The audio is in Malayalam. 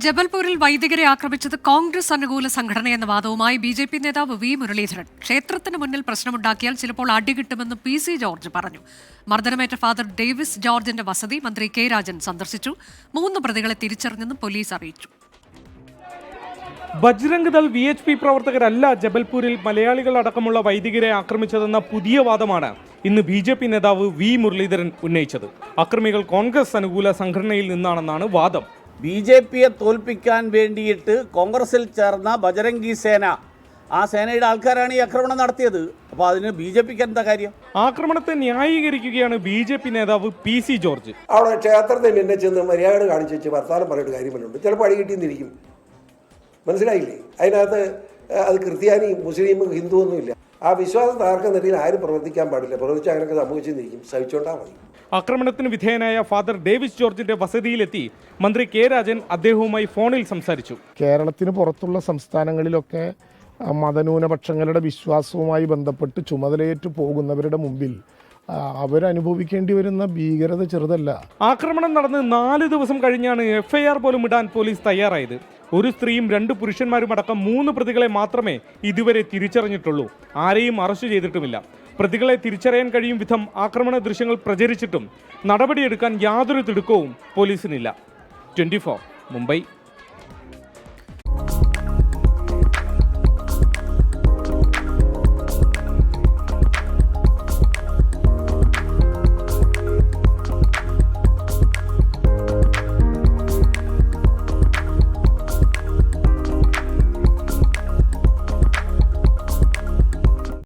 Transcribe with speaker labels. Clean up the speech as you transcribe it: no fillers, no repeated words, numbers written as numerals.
Speaker 1: ജബൽപൂരിൽ വൈദികരെ ആക്രമിച്ചത് കോൺഗ്രസ് അനുകൂല സംഘടനയെന്ന വാദവുമായി ബി.ജെ.പി നേതാവ് വി മുരളീധരൻ. ക്ഷേത്രത്തിന് മുന്നിൽ പ്രശ്നമുണ്ടാക്കിയാൽ ചിലപ്പോൾ അടികിട്ടുമെന്ന് പി.സി. ജോർജ് പറഞ്ഞു. മർദ്ദനമേറ്റ ഫാദർ ഡേവിസ് ജോർജിന്റെ വസതി മന്ത്രി കെ രാജൻ സന്ദർശിച്ചു. 3 പ്രതികളെ തിരിച്ചറിഞ്ഞെന്നും പോലീസ് അറിയിച്ചു.
Speaker 2: ബജ്രംഗ് ദൾ VHP പ്രവർത്തകരല്ല ജബൽപൂരിൽ മലയാളികൾ അടക്കമുള്ള വൈദികരെ ആക്രമിച്ചതെന്ന പുതിയ വാദമാണ് ഇന്ന് ബി.ജെ.പി നേതാവ് വി മുരളീധരൻ ഉന്നയിച്ചത്. അക്രമികൾ കോൺഗ്രസ് അനുകൂല സംഘടനയിൽ നിന്നാണെന്നാണ് വാദം.
Speaker 3: ബി.ജെ.പിയെ തോൽപ്പിക്കാൻ വേണ്ടിയിട്ട് കോൺഗ്രസിൽ ചേർന്ന ബജരംഗി സേന, ആ സേനയുടെ ആൾക്കാരാണ് ഈ ആക്രമണം നടത്തിയത്. അപ്പോൾ അതിന് ബി.ജെ.പിക്ക് എന്താ കാര്യം?
Speaker 2: ആക്രമണത്തെ ന്യായീകരിക്കുകയാണ് ബി.ജെ.പി നേതാവ് പി.സി. ജോർജ്.
Speaker 4: അവിടെ ക്ഷേത്രത്തിൽ എന്നെ ചെന്ന് മര്യാദ കാണിച്ചു വെച്ച് വർത്താനം പറയേണ്ട കാര്യമല്ലുണ്ട്. ചിലപ്പോൾ അടി കിട്ടിയെന്നിരിക്കും, മനസ്സിലായില്ലേ? അതിനകത്ത് അത് ക്രിസ്ത്യാനിയും മുസ്ലിമും ഹിന്ദു ഒന്നുമില്ല. ആ വിശ്വാസം തകർക്കുന്ന രീതിയിൽ ആരും പ്രവർത്തിക്കാൻ പാടില്ല. പ്രവർത്തിച്ച് അങ്ങനെയൊക്കെ സംഭവിച്ചെന്നിരിക്കും, സഹിച്ചോണ്ടാൽ മതി.
Speaker 2: ആക്രമണത്തിന് വിധേയനായ ഫാദർ ഡേവിസ് ജോർജിന്റെ വസതിയിലെത്തി മന്ത്രി കെ രാജൻ അദ്ദേഹവുമായി ഫോണിൽ സംസാരിച്ചു.
Speaker 5: കേരളത്തിന് പുറത്തുള്ള സംസ്ഥാനങ്ങളിലൊക്കെ മതന്യൂനപക്ഷങ്ങളുടെ വിശ്വാസവുമായി ബന്ധപ്പെട്ട് ചുമതലയേറ്റു പോകുന്നവരുടെ മുമ്പിൽ അവരനുഭവിക്കേണ്ടി വരുന്ന ഭീകരത ചെറുതല്ല.
Speaker 2: ആക്രമണം നടന്ന് 4 ദിവസം കഴിഞ്ഞാണ് FIR പോലും ഇടാൻ പോലീസ് തയ്യാറായത്. ഒരു സ്ത്രീയും 2 പുരുഷന്മാരും അടക്കം 3 പ്രതികളെ മാത്രമേ ഇതുവരെ തിരിച്ചറിഞ്ഞിട്ടുള്ളൂ. ആരെയും അറസ്റ്റ് ചെയ്തിട്ടുമില്ല. പ്രതികളെ തിരിച്ചറിയാൻ കഴിയും വിധം ആക്രമണ ദൃശ്യങ്ങൾ പ്രചരിച്ചിട്ടും നടപടിയെടുക്കാൻ യാതൊരു തിടുക്കവും പോലീസിനില്ല. 24 മുംബൈ.